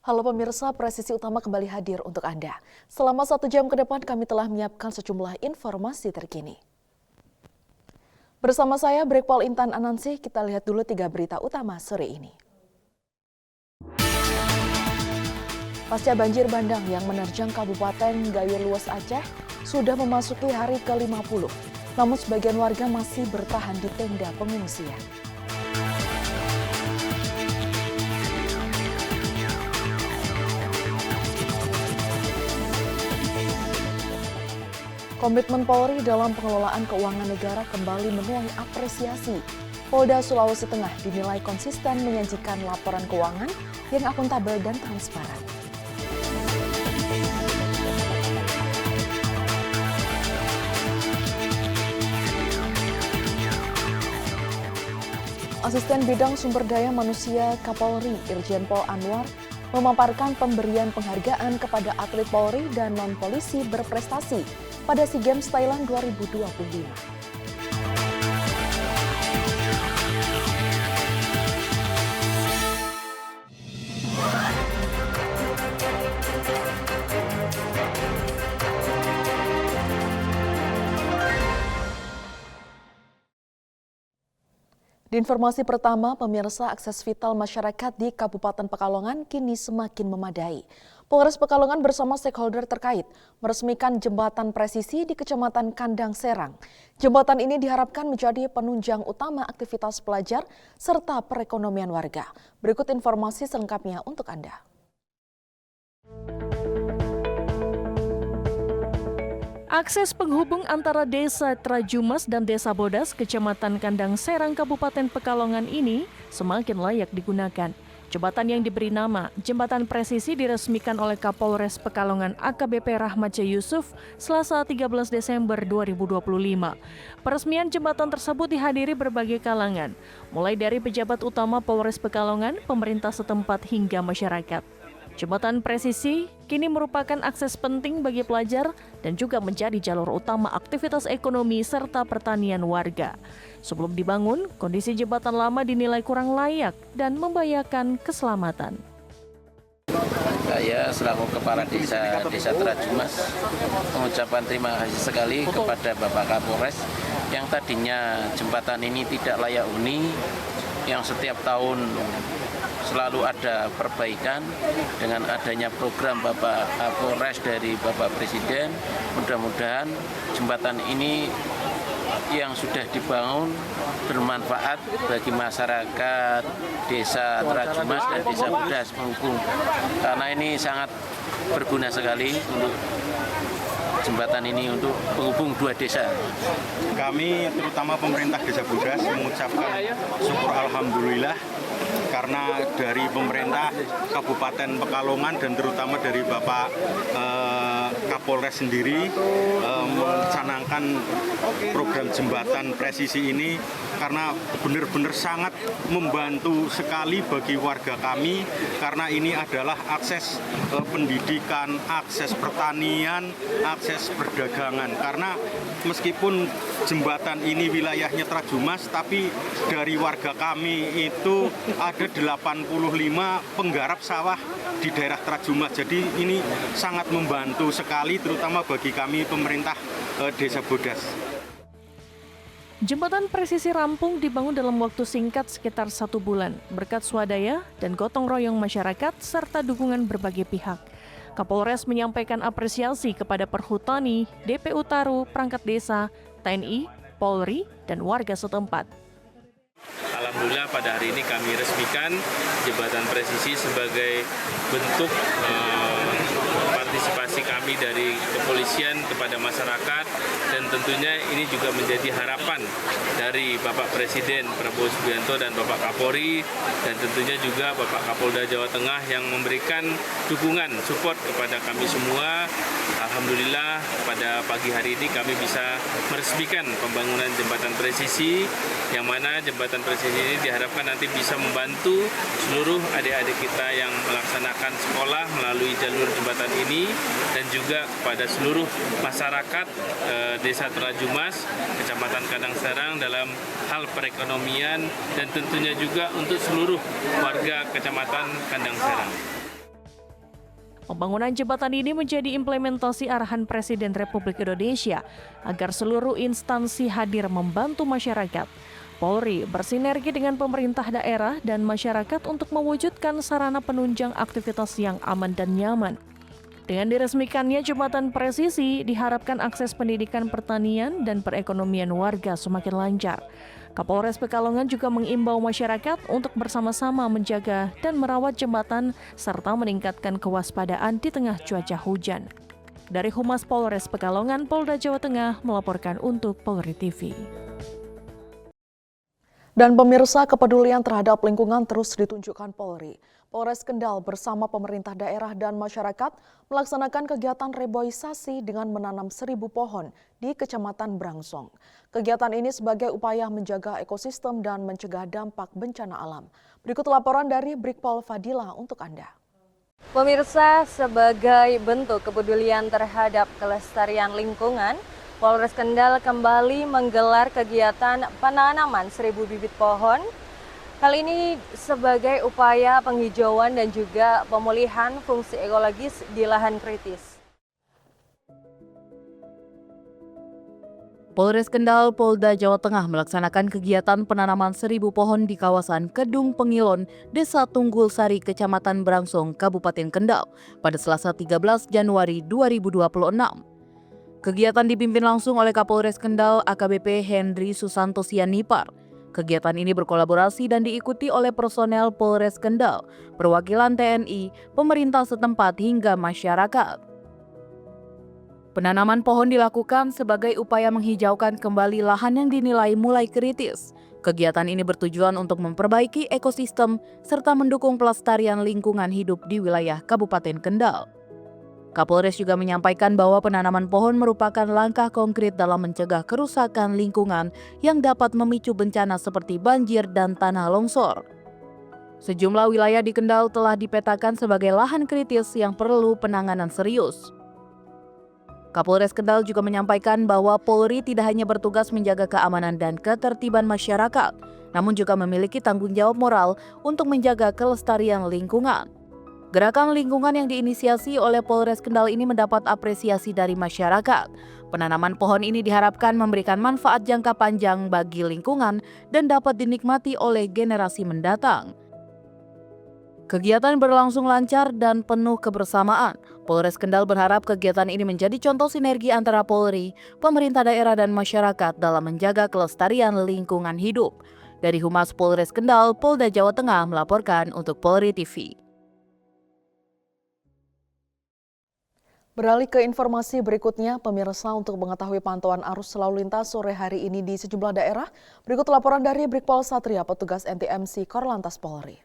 Halo pemirsa, Presisi Utama kembali hadir untuk Anda. Selama 1 jam ke depan kami telah menyiapkan sejumlah informasi terkini. Bersama saya, Brekpol Intan Anansi, kita lihat dulu 3 berita utama sore ini. Pasca banjir bandang yang menerjang Kabupaten Gayo Luas Aceh sudah memasuki hari ke-50, namun sebagian warga masih bertahan di tenda pengungsian. Komitmen Polri dalam pengelolaan keuangan negara kembali menuai apresiasi. Polda Sulawesi Tengah dinilai konsisten menyajikan laporan keuangan yang akuntabel dan transparan. Asisten Bidang Sumber Daya Manusia Kapolri Irjen Pol Anwar memaparkan pemberian penghargaan kepada atlet Polri dan non-polisi berprestasi pada SEA Games Thailand 2025. Di informasi pertama, pemirsa, akses vital masyarakat di Kabupaten Pekalongan kini semakin memadai. Polres Pekalongan bersama stakeholder terkait meresmikan jembatan presisi di Kecamatan Kandang Serang. Jembatan ini diharapkan menjadi penunjang utama aktivitas pelajar serta perekonomian warga. Berikut informasi selengkapnya untuk Anda. Akses penghubung antara Desa Trajumas dan Desa Bodas, Kecamatan Kandang Serang, Kabupaten Pekalongan ini semakin layak digunakan. Jembatan yang diberi nama Jembatan Presisi diresmikan oleh Kapolres Pekalongan AKBP Rahmat C. Yusuf Selasa 13 Desember 2025. Peresmian jembatan tersebut dihadiri berbagai kalangan, mulai dari pejabat utama Polres Pekalongan, pemerintah setempat hingga masyarakat. Jembatan Presisi kini merupakan akses penting bagi pelajar dan juga menjadi jalur utama aktivitas ekonomi serta pertanian warga. Sebelum dibangun, kondisi jembatan lama dinilai kurang layak dan membahayakan keselamatan. Saya selaku Kepala Desa Trajumas mengucapkan terima kasih sekali kepada Bapak Kapolres yang tadinya jembatan ini tidak layak huni, yang setiap tahun selalu ada perbaikan. Dengan adanya program Bapak Kapolres dari Bapak Presiden, mudah-mudahan jembatan ini yang sudah dibangun bermanfaat bagi masyarakat Desa Trajumas dan Desa Bodas penghubung, karena ini sangat berguna sekali untuk jembatan ini untuk penghubung 2 desa. Kami terutama pemerintah Desa Bodas mengucapkan syukur alhamdulillah karena dari pemerintah Kabupaten Pekalongan dan terutama dari Bapak Kapolres sendiri mencanangkan program jembatan presisi ini karena benar-benar sangat membantu sekali bagi warga kami, karena ini adalah akses pendidikan, akses pertanian, akses perdagangan. Karena meskipun jembatan ini wilayahnya Trajumas, tapi dari warga kami itu ada 85 penggarap sawah di daerah Trajumas. Jadi ini sangat membantu sekali terutama bagi kami pemerintah Desa Bodas. Jembatan presisi rampung dibangun dalam waktu singkat sekitar 1 bulan berkat swadaya dan gotong royong masyarakat serta dukungan berbagai pihak. Kapolres menyampaikan apresiasi kepada Perhutani, DPU Taru, perangkat desa, TNI, Polri, dan warga setempat. Alhamdulillah pada hari ini kami resmikan jembatan presisi sebagai bentuk partisipasi kami dari kepolisian kepada masyarakat, dan tentunya ini juga menjadi harapan dari Bapak Presiden Prabowo Subianto dan Bapak Kapolri, dan tentunya juga Bapak Kapolda Jawa Tengah yang memberikan dukungan support kepada kami semua. alhamdulillah pada pagi hari ini kami bisa meresmikan pembangunan jembatan presisi, yang mana jembatan presisi ini diharapkan nanti bisa membantu seluruh adik-adik kita yang melaksanakan sekolah melalui jalur jembatan ini, dan juga kepada seluruh masyarakat Desa Trajumas, Kecamatan Kandang Serang dalam hal perekonomian, dan tentunya juga untuk seluruh warga Kecamatan Kandang Serang. Pembangunan jembatan ini menjadi implementasi arahan Presiden Republik Indonesia agar seluruh instansi hadir membantu masyarakat. Polri bersinergi dengan pemerintah daerah dan masyarakat untuk mewujudkan sarana penunjang aktivitas yang aman dan nyaman. Dengan diresmikannya jembatan presisi, diharapkan akses pendidikan, pertanian, dan perekonomian warga semakin lancar. Kapolres Pekalongan juga mengimbau masyarakat untuk bersama-sama menjaga dan merawat jembatan serta meningkatkan kewaspadaan di tengah cuaca hujan. Dari Humas Polres Pekalongan, Polda Jawa Tengah melaporkan untuk Polri TV. Dan pemirsa, kepedulian terhadap lingkungan terus ditunjukkan Polri. Polres Kendal bersama pemerintah daerah dan masyarakat melaksanakan kegiatan reboisasi dengan menanam 1.000 pohon di Kecamatan Brangsong. Kegiatan ini sebagai upaya menjaga ekosistem dan mencegah dampak bencana alam. Berikut laporan dari Brigpol Fadila untuk Anda. Pemirsa, sebagai bentuk kepedulian terhadap kelestarian lingkungan, Polres Kendal kembali menggelar kegiatan penanaman 1.000 bibit pohon. Kali ini sebagai upaya penghijauan dan juga pemulihan fungsi ekologis di lahan kritis. Polres Kendal, Polda Jawa Tengah melaksanakan kegiatan penanaman 1.000 pohon di kawasan Kedung Pengilon, Desa Tunggul Sari, Kecamatan Brangsong, Kabupaten Kendal pada Selasa 13 Januari 2026. Kegiatan dipimpin langsung oleh Kapolres Kendal AKBP Henry Susanto Sianipar. Kegiatan ini berkolaborasi dan diikuti oleh personel Polres Kendal, perwakilan TNI, pemerintah setempat hingga masyarakat. Penanaman pohon dilakukan sebagai upaya menghijaukan kembali lahan yang dinilai mulai kritis. Kegiatan ini bertujuan untuk memperbaiki ekosistem serta mendukung pelestarian lingkungan hidup di wilayah Kabupaten Kendal. Kapolres juga menyampaikan bahwa penanaman pohon merupakan langkah konkret dalam mencegah kerusakan lingkungan yang dapat memicu bencana seperti banjir dan tanah longsor. Sejumlah wilayah di Kendal telah dipetakan sebagai lahan kritis yang perlu penanganan serius. Kapolres Kendal juga menyampaikan bahwa Polri tidak hanya bertugas menjaga keamanan dan ketertiban masyarakat, namun juga memiliki tanggung jawab moral untuk menjaga kelestarian lingkungan. Gerakan lingkungan yang diinisiasi oleh Polres Kendal ini mendapat apresiasi dari masyarakat. Penanaman pohon ini diharapkan memberikan manfaat jangka panjang bagi lingkungan dan dapat dinikmati oleh generasi mendatang. Kegiatan berlangsung lancar dan penuh kebersamaan. Polres Kendal berharap kegiatan ini menjadi contoh sinergi antara Polri, pemerintah daerah dan masyarakat dalam menjaga kelestarian lingkungan hidup. Dari Humas Polres Kendal, Polda Jawa Tengah melaporkan untuk Polri TV. Beralih ke informasi berikutnya, pemirsa, untuk mengetahui pantauan arus lalu lintas sore hari ini di sejumlah daerah, berikut laporan dari Brigpol Satria, petugas NTMC Korlantas Polri.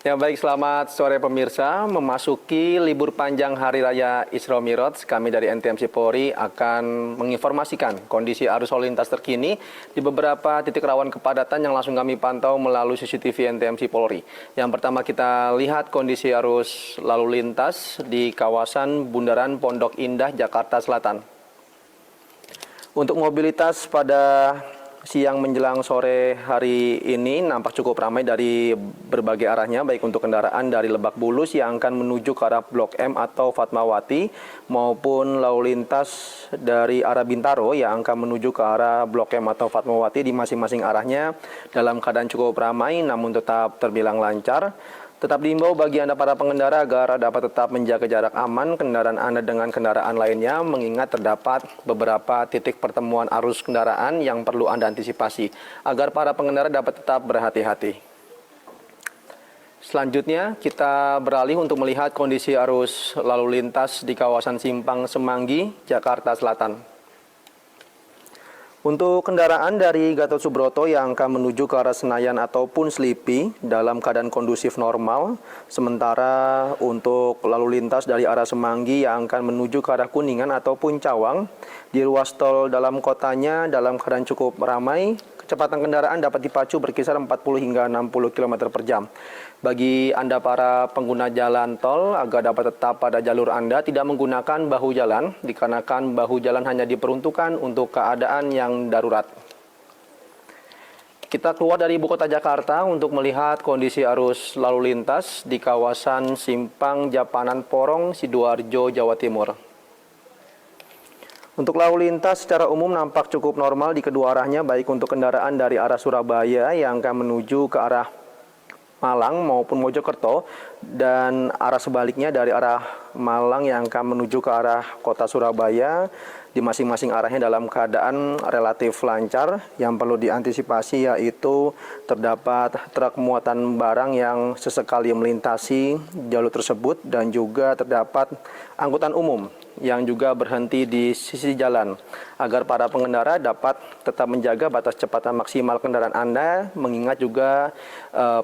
Ya baik, selamat sore pemirsa. Memasuki libur panjang Hari Raya Isra Mi'raj, kami dari NTMC Polri akan menginformasikan kondisi arus lalu lintas terkini di beberapa titik rawan kepadatan yang langsung kami pantau melalui CCTV NTMC Polri. Yang pertama kita lihat kondisi arus lalu lintas di kawasan Bundaran Pondok Indah, Jakarta Selatan. Untuk mobilitas pada siang menjelang sore hari ini nampak cukup ramai dari berbagai arahnya, baik untuk kendaraan dari Lebak Bulus yang akan menuju ke arah Blok M atau Fatmawati maupun lalu lintas dari arah Bintaro yang akan menuju ke arah Blok M atau Fatmawati di masing-masing arahnya dalam keadaan cukup ramai namun tetap terbilang lancar. Tetap diimbau bagi Anda para pengendara agar dapat tetap menjaga jarak aman kendaraan Anda dengan kendaraan lainnya, mengingat terdapat beberapa titik pertemuan arus kendaraan yang perlu Anda antisipasi agar para pengendara dapat tetap berhati-hati. Selanjutnya kita beralih untuk melihat kondisi arus lalu lintas di kawasan Simpang Semanggi, Jakarta Selatan. Untuk kendaraan dari Gatot Subroto yang akan menuju ke arah Senayan ataupun Selipi dalam keadaan kondusif normal, sementara untuk lalu lintas dari arah Semanggi yang akan menuju ke arah Kuningan ataupun Cawang, di ruas tol dalam kotanya dalam keadaan cukup ramai, kecepatan kendaraan dapat dipacu berkisar 40 hingga 60 km per jam. Bagi Anda para pengguna jalan tol, agar dapat tetap pada jalur Anda, tidak menggunakan bahu jalan, dikarenakan bahu jalan hanya diperuntukkan untuk keadaan yang darurat. Kita keluar dari ibu kota Jakarta untuk melihat kondisi arus lalu lintas di kawasan Simpang Japanan Porong, Sidoarjo, Jawa Timur. Untuk lalu lintas secara umum nampak cukup normal di kedua arahnya, baik untuk kendaraan dari arah Surabaya yang akan menuju ke arah Malang maupun Mojokerto, dan arah sebaliknya dari arah Malang yang akan menuju ke arah kota Surabaya, di masing-masing arahnya dalam keadaan relatif lancar. Yang perlu diantisipasi yaitu terdapat truk muatan barang yang sesekali melintasi jalur tersebut, dan juga terdapat angkutan umum yang juga berhenti di sisi jalan, agar para pengendara dapat tetap menjaga batas kecepatan maksimal kendaraan Anda, mengingat juga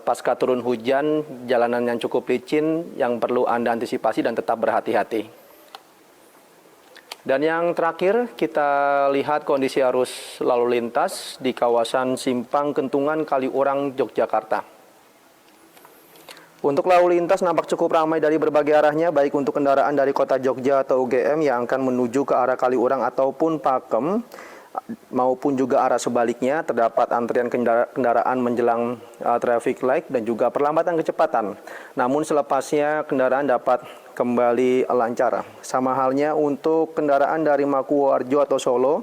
pasca turun hujan jalanan yang cukup licin yang perlu Anda antisipasi dan tetap berhati-hati. Dan yang terakhir, kita lihat kondisi arus lalu lintas di kawasan Simpang Kentungan Kaliurang, Yogyakarta. Untuk lalu lintas nampak cukup ramai dari berbagai arahnya, baik untuk kendaraan dari kota Jogja atau UGM yang akan menuju ke arah Kaliurang ataupun Pakem, maupun juga arah sebaliknya. Terdapat antrian kendaraan menjelang traffic light dan juga perlambatan kecepatan. Namun selepasnya kendaraan dapat kembali lancar. Sama halnya untuk kendaraan dari Makuarjo atau Solo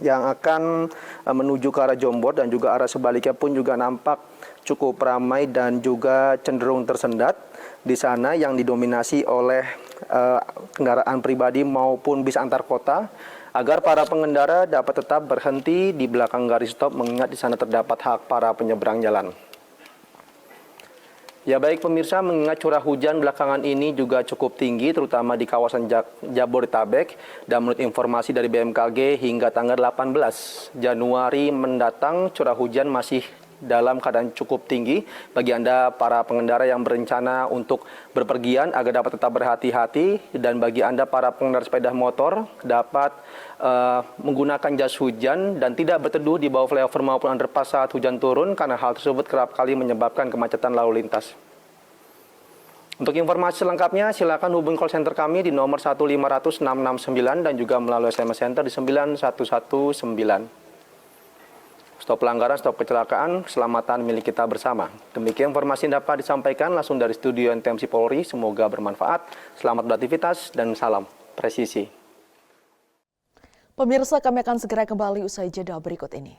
yang akan menuju ke arah Jombor, dan juga arah sebaliknya pun juga nampak cukup ramai dan juga cenderung tersendat di sana, yang didominasi oleh kendaraan pribadi maupun bis antar kota, agar para pengendara dapat tetap berhenti di belakang garis stop, mengingat di sana terdapat hak para penyeberang jalan. Ya baik pemirsa, mengingat curah hujan belakangan ini juga cukup tinggi, terutama di kawasan Jabodetabek, dan menurut informasi dari BMKG hingga tanggal 18 Januari mendatang curah hujan masih dalam keadaan cukup tinggi. Bagi Anda para pengendara yang berencana untuk berpergian agar dapat tetap berhati-hati, dan bagi Anda para pengendara sepeda motor dapat menggunakan jas hujan dan tidak berteduh di bawah flyover maupun underpass saat hujan turun, karena hal tersebut kerap kali menyebabkan kemacetan lalu lintas. Untuk informasi selengkapnya silakan hubungi call center kami di nomor 1500669 dan juga melalui SMS Center di 9119. Stop pelanggaran, stop kecelakaan, keselamatan milik kita bersama. Demikian informasi yang dapat disampaikan langsung dari studio NTMC Polri. Semoga bermanfaat. Selamat beraktivitas dan salam presisi. Pemirsa, kami akan segera kembali usai jeda berikut ini.